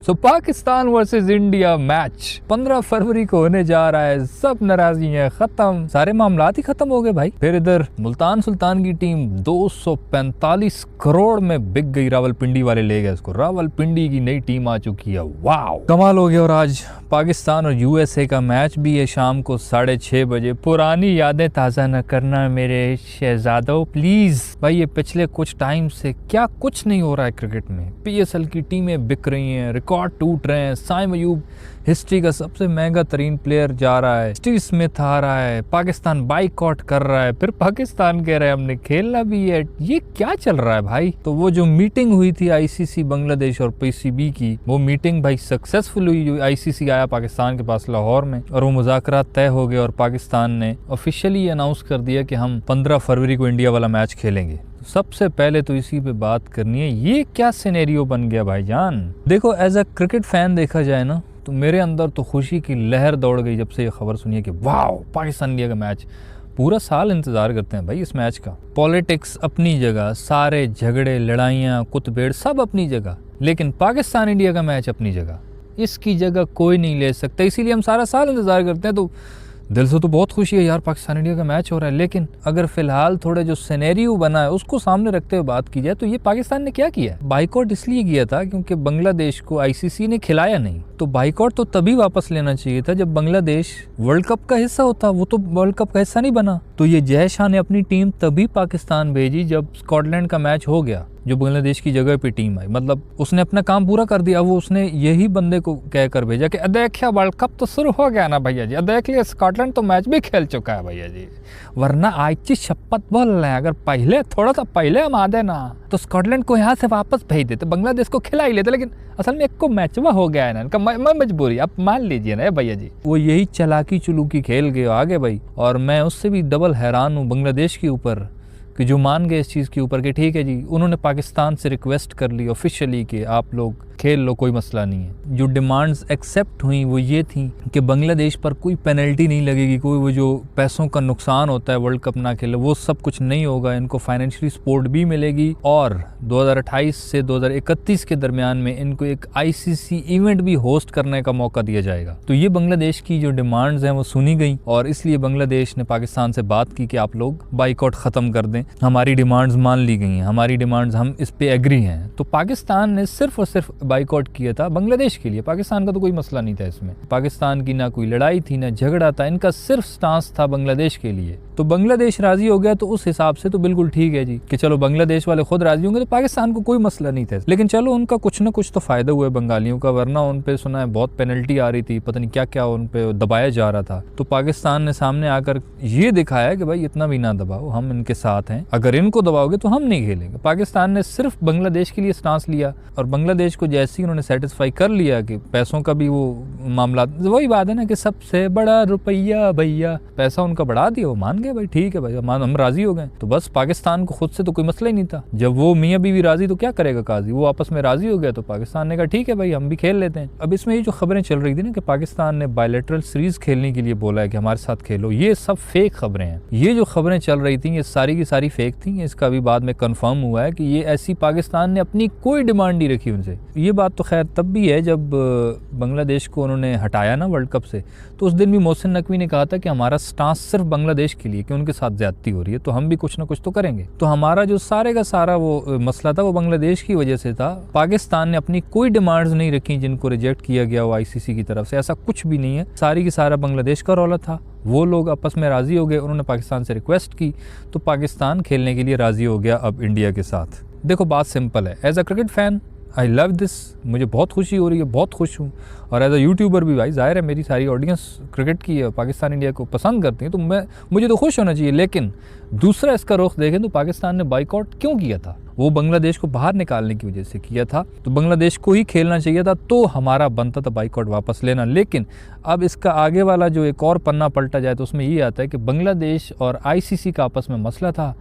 सो Pakistan versus India match 15 फरवरी को होने जा रहा है। सब नाराजियां खत्म, सारे मामलात ही खत्म हो गए भाई। फिर इधर मुल्तान सुल्तान की टीम 245 करोड़ में बिक गई, रावलपिंडी वाले ले गए उसको। रावलपिंडी की नई टीम आ चुकी है, वाह कमाल हो गया। और आज पाकिस्तान और यूएसए का मैच भी है शाम को 6:30 बजे। पुरानी यादें ताज़ा न करना मेरे शहजादों प्लीज। भाई ये पिछले कुछ टाइम से क्या कुछ नहीं हो रहा है क्रिकेट में। पीएसएल की टीमें बिक रही हैं, रिकॉर्ड टूट रहे हैं। साइम अयूब हिस्ट्री का सबसे महंगा तरीन प्लेयर जा रहा है, स्टीव स्मिथ आ रहा है, पाकिस्तान बाइकआउट कर रहा है, फिर पाकिस्तान कह रहा है हमने खेलना भी है। ये क्या चल रहा है भाई। तो वो जो मीटिंग हुई थी आईसीसी बांग्लादेश और पीसीबी की, वो मीटिंग भाई सक्सेसफुल हुई। आईसीसी आया पाकिस्तान के पास लाहौर में और वो मुज़ाकरात तय हो गए और पाकिस्तान ने ऑफिशियली अनाउंस कर दिया कि हम 15 फरवरी को इंडिया वाला मैच खेलेंगे। सबसे पहले तो इसी पे बात करनी है, ये क्या सिनेरियो बन गया भाईजान। देखो एज अ क्रिकेट फैन देखा जाए ना, तो मेरे अंदर तो खुशी की लहर दौड़ गई जब से ये खबर सुनी कि वाह पाकिस्तान इंडिया का मैच। पूरा साल इंतजार करते हैं भाई इस मैच का। पॉलिटिक्स अपनी जगह, सारे झगड़े लड़ाइयाँ कुतबेड़ सब अपनी जगह, लेकिन पाकिस्तान इंडिया का मैच अपनी जगह, इसकी जगह कोई नहीं ले सकता। इसीलिए हम सारा साल इंतजार करते हैं। तो दिल से तो बहुत खुशी है यार पाकिस्तान इंडिया का मैच हो रहा है, लेकिन अगर फिलहाल थोड़े जो सिनेरियो बना है उसको सामने रखते हुए बात की जाए तो ये पाकिस्तान ने क्या किया है। बाइकआउट इसलिए किया था क्योंकि बांग्लादेश को आईसीसी ने खिलाया नहीं। तो बाइकआउट तो तभी वापस लेना चाहिए था जब बांग्लादेश वर्ल्ड कप का हिस्सा होता। वो तो वर्ल्ड कप का हिस्सा नहीं बना। तो ये जय शाह ने अपनी टीम तभी पाकिस्तान भेजी जब स्कॉटलैंड का मैच हो गया, जो बांग्लादेश की जगह पे टीम आई। मतलब उसने अपना काम पूरा कर दिया। वो उसने यही बंदे को कहकर भेजा कि देखिए वर्ल्ड कप तो शुरू हो गया ना भैया जी, देखिए स्कॉटलैंड तो मैच भी खेल चुका है भैया जी, वरना आज की शपथ बोल रहे हैं अगर पहले थोड़ा सा पहले हम आ देना तो स्कॉटलैंड को यहाँ से वापस भेज देते, बांग्लादेश को खिला ही लेते। लेकिन असल में एक को मैचवा हो गया है ना, इनका मजबूरी आप मान लीजिए ना भैया जी। वो यही चलाकी चुलूकी खेल गए आगे भाई। और मैं उससे भी डबल हैरान हूँ बांग्लादेश के ऊपर कि जो मान गए इस चीज़ के ऊपर कि ठीक है जी, उन्होंने पाकिस्तान से रिक्वेस्ट कर ली ऑफिशियली कि आप लोग खेल लो, कोई मसला नहीं है। जो डिमांड्स एक्सेप्ट हुई वो ये थी कि बांग्लादेश पर कोई पेनल्टी नहीं लगेगी, कोई वो जो पैसों का नुकसान होता है वर्ल्ड कप ना खेले वो सब कुछ नहीं होगा, इनको फाइनेंशियली सपोर्ट भी मिलेगी और 2028 से 2031 के दरमियान में इनको एक आईसीसी इवेंट भी होस्ट करने का मौका दिया जाएगा। तो ये बांग्लादेश की जो डिमांड्स हैं वो सुनी गई और इसलिए बांग्लादेश ने पाकिस्तान से बात की कि आप लोग बाइकआउट ख़त्म कर दें, हमारी डिमांड्स मान ली गई हैं, हमारी डिमांड्स हम इस पे एग्री हैं। तो पाकिस्तान ने सिर्फ और सिर्फ बाइकआउट किया था बांग्लादेश के लिए। पाकिस्तान का तो कोई मसला नहीं था इसमें। पाकिस्तान की ना कोई लड़ाई थी ना झगड़ा था, इनका सिर्फ स्टांस था बांग्लादेश के लिए। तो बांग्लादेश राजी हो गया तो उस हिसाब से तो बिल्कुल ठीक है जी कि चलो बांग्लादेश वाले खुद राजी होंगे तो पाकिस्तान को कोई मसला नहीं था। लेकिन चलो उनका कुछ ना कुछ तो फायदा हुआ है बंगालियों का, वरना उन पे सुना है बहुत पेनल्टी आ रही थी, पता नहीं क्या क्या उन पे दबाया जा रहा था। तो पाकिस्तान ने सामने आकर ये दिखाया कि भाई इतना भी ना दबाओ, हम इनके साथ हैं, अगर इनको दबाओगे तो हम नहीं खेलेंगे। पाकिस्तान ने सिर्फ बांग्लादेश के लिए स्टांस लिया और बांग्लादेश को जैसे ही उन्होंने सेटिस्फाई कर लिया कि पैसों का भी वो मामला, वही बात है ना कि सबसे बड़ा रुपया भैया, पैसा उनका बढ़ा दिया, वो मान गए भाई ठीक है भाई हम राजी हो गए। तो बस पाकिस्तान को खुद से तो कोई मसला ही नहीं था। जब वो मियाँ बीवी राजी तो क्या करेगा काजी, वो आपस में राजी हो गया तो पाकिस्तान ने कहा ठीक है भाई हम भी खेल लेते हैं। अब इसमें ये जो खबरें चल रही थी ना कि पाकिस्तान ने बायलैटरल सीरीज खेलने के लिए बोला है कि हमारे साथ खेलो, ये सब फेक खबरें हैं। ये जो खबरें चल रही थी ये सारी की सारी फेक थी। इसका भी बाद में कंफर्म हुआ है कि ये ऐसी पाकिस्तान ने अपनी कोई डिमांड नहीं रखी उनसे। ये बात तो खैर तब भी है जब बांग्लादेश को उन्होंने हटाया ना वर्ल्ड कप से, तो उस दिन भी मोहसिन नकवी ने कहा था कि हमारा स्टांस सिर्फ बांग्लादेश के लिए कि उनके साथ ज्यादती हो रही है तो हम भी कुछ ना कुछ तो करेंगे। तो हमारा जो सारे का सारा वो मसला था वो बांग्लादेश की वजह से था। पाकिस्तान ने अपनी कोई डिमांड्स नहीं रखी जिनको रिजेक्ट किया गया हो आईसीसी की तरफ से, ऐसा कुछ भी नहीं है। सारी की सारा बांग्लादेश का रौला था। वो लोग आपस में राजी हो गए, उन्होंने पाकिस्तान से रिक्वेस्ट की तो पाकिस्तान खेलने के लिए राजी हो गया अब इंडिया के साथ। देखो बात सिंपल है, as a cricket fan I love this, मुझे बहुत खुशी हो रही है, बहुत खुश हूँ। और एज अ यूट्यूबर भी भाई जाहिर है मेरी सारी ऑडियंस क्रिकेट की है, पाकिस्तान इंडिया को पसंद करती है, तो मुझे तो खुश होना चाहिए। लेकिन दूसरा इसका रुख देखें तो पाकिस्तान ने बाइकआउट क्यों किया था, वो बांग्लादेश को बाहर निकालने की वजह से किया था। तो बांग्लादेश को ही खेलना चाहिए था तो हमारा बनता था बाइकआउट वापस लेना। लेकिन अब इसका आगे वाला जो एक और पन्ना पलटा जाए तो उसमें ये आता है कि बांग्लादेश और आईसीसी का आपस में मसला था,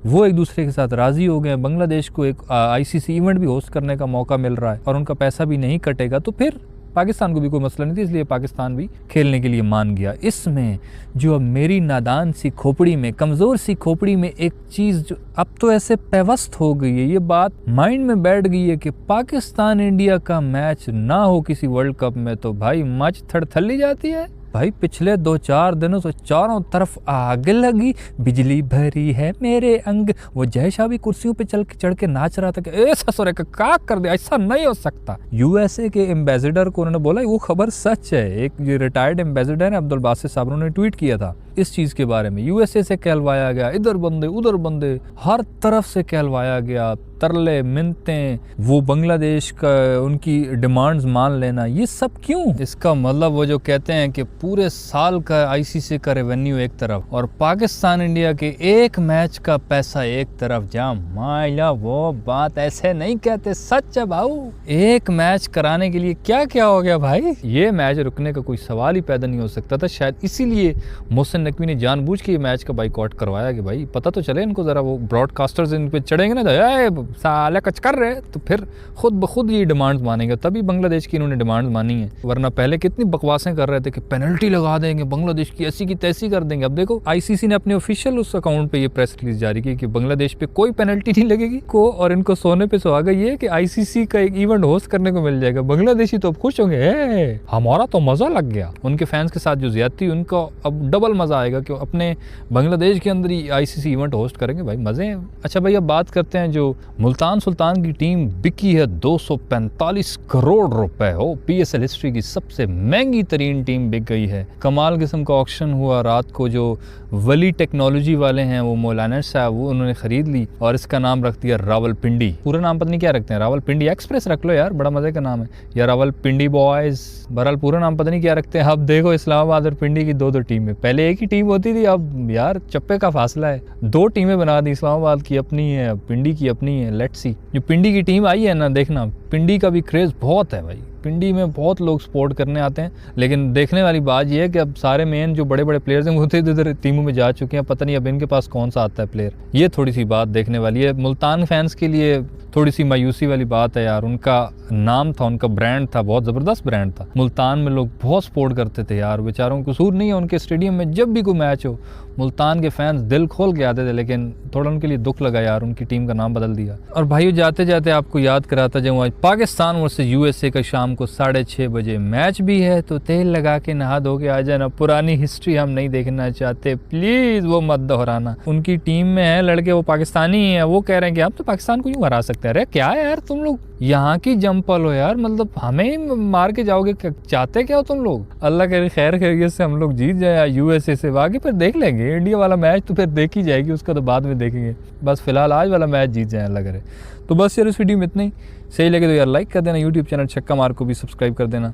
वो एक दूसरे के साथ राजी हो गए। बांग्लादेश को एक आईसीसी इवेंट भी होस्ट करने का मौका मिल रहा है और उनका पैसा भी नहीं कटेगा, तो फिर पाकिस्तान को भी कोई मसला नहीं था, इसलिए पाकिस्तान भी खेलने के लिए मान गया। इसमें जो अब मेरी नादान सी खोपड़ी में, कमज़ोर सी खोपड़ी में एक चीज़ जो अब तो ऐसे पेवस्त हो गई है, ये बात माइंड में बैठ गई है कि पाकिस्तान इंडिया का मैच ना हो किसी वर्ल्ड कप में तो भाई मच थड़थली जाती है। भाई पिछले 2-4 दिनों से चारों तरफ आग लगी, बिजली भरी है मेरे अंग। वो जय शाह भी कुर्सियों पे चढ़ के नाच रहा था कि ऐसा ससुरे का क्या कर दिया, ऐसा नहीं हो सकता। यूएसए के एम्बेसडर को उन्होंने बोला वो खबर सच है। एक जो रिटायर्ड एम्बेसडर है अब्दुल बासित साहब, उन्होंने ट्वीट किया था इस चीज़ के बारे में। यूएसए से कहलवाया गया, इधर बंदे उधर बंदे, हर तरफ से कहलवाया गया, तरले मिन्नतें, वो बांग्लादेश का उनकी डिमांड्स मान लेना, ये सब क्यों? इसका मतलब वो जो कहते हैं कि पूरे साल का आईसीसी का रेवेन्यू एक तरफ और पाकिस्तान इंडिया के एक मैच का पैसा एक तरफ। जा माया वो बात ऐसे नहीं कहते, सच है भाऊ। एक मैच कराने के लिए क्या क्या हो गया भाई। ये मैच रुकने का कोई सवाल ही पैदा नहीं हो सकता था। शायद इसीलिए मोहसिन नकवी ने जानबूझ के ये मैच का बाइकआउट करवाया कि भाई पता तो चले इनको, जरा वो ब्रॉडकास्टर्स इन पे चढ़ेंगे ना साले कुछ कर रहे, तो फिर खुद ब खुद ये डिमांड्स मानेंगे। तभी बांग्लादेश की इन्होंने डिमांड्स मानी है, वरना पहले कितनी बकवासें कर रहे थे कि पेनल्टी लगा देंगे बांग्लादेश की, ऐसी की तैसी कर देंगे। अब देखो आईसीसी ने अपने ऑफिशियल उस अकाउंट पे ये प्रेस रिलीज जारी की कि बांग्लादेश पे कोई पेनल्टी नहीं लगेगी को, और इनको सोने पे सुहागा ये कि आईसीसी का एक इवेंट होस्ट करने को मिल जाएगा। बांग्लादेशी तो अब खुश होंगे, हमारा तो मजा लग गया। उनके फैंस के साथ जो ज्यादती, उनको अब डबल मजा आएगा कि अपने बांग्लादेश के अंदर ही आईसीसी इवेंट होस्ट करेंगे। भाई मजे हैं। अच्छा भाई अब बात करते हैं जो मुल्तान सुल्तान की टीम बिकी है 245 करोड़ रुपए हो। पीएसएल हिस्ट्री की सबसे महंगी तरीन टीम बिक गई है। कमाल किस्म का ऑक्शन हुआ रात को। जो वली टेक्नोलॉजी वाले हैं वो मौलाना साहब, वो उन्होंने खरीद ली और इसका नाम रख दिया रावलपिंडी। पूरा नाम पता नहीं क्या रखते हैं, रावलपिंडी एक्सप्रेस रख लो यार, बड़ा मजे का नाम है, या रावलपिंडी बॉयज। बहरहाल पूरा नाम पता नहीं क्या रखते हैं। अब देखो इस्लामाबाद और पिंडी की दो टीमें, पहले एक ही टीम होती थी, अब यार चप्पे का फासला है, 2 टीमें बना दी। इस्लामाबाद की अपनी है, पिंडी की अपनी है। लेट्स सी जो पिंडी की टीम आई है ना, देखना पिंडी का भी क्रेज बहुत है भाई। पिंडी में बहुत लोग सपोर्ट करने आते हैं, लेकिन देखने वाली बात यह है कि अब सारे मेन जो बड़े बड़े प्लेयर्स हैं वो तो इधर टीमों में जा चुके हैं। पता नहीं अब इनके पास कौन सा आता है प्लेयर। ये थोड़ी सी बात देखने वाली है। मुल्तान फैंस के लिए थोड़ी सी मायूसी वाली बात है यार। उनका नाम था, उनका ब्रांड था, बहुत ज़बरदस्त ब्रांड था। मुल्तान में लोग बहुत सपोर्ट करते थे यार। बेचारों को कसूर नहीं है, उनके स्टेडियम में जब भी कोई मैच हो मुल्तान के फैंस दिल खोल के आते थे, लेकिन थोड़ा उनके लिए दुख लगा यार, उनकी टीम का नाम बदल दिया। और भाइयों जाते जाते आपको याद कराता जाऊँ, आज पाकिस्तान वर्सेस यूएसए का शाम को 6:30 बजे मैच भी है, तो तेल लगा के नहा धो के आ जाना। पुरानी हिस्ट्री हम नहीं देखना चाहते, प्लीज़ वो मत दोहराना। उनकी टीम में है लड़के, वो पाकिस्तानी हैं, वो कह रहे हैं कि हम तो पाकिस्तान को यूँ हरा सकते हैं। अरे क्या है यार, तुम लोग यहाँ की जंपल हो यार, मतलब हमें ही मार के जाओगे, चाहते क्या हो तुम लोग? अल्लाह करे खैर खैरियत से हम लोग जीत जाए यूएसए से, बाकी फिर देख लेंगे। इंडिया वाला मैच तो फिर देखी जाएगी, उसका तो बाद में देखेंगे। बस फिलहाल आज वाला मैच जीत जाए अल्लाह करे। तो बस यार इस वीडियो में इतना ही। सही लगे तो यार लाइक कर देना, यूट्यूब चैनल छक्का मार को भी सब्सक्राइब कर देना।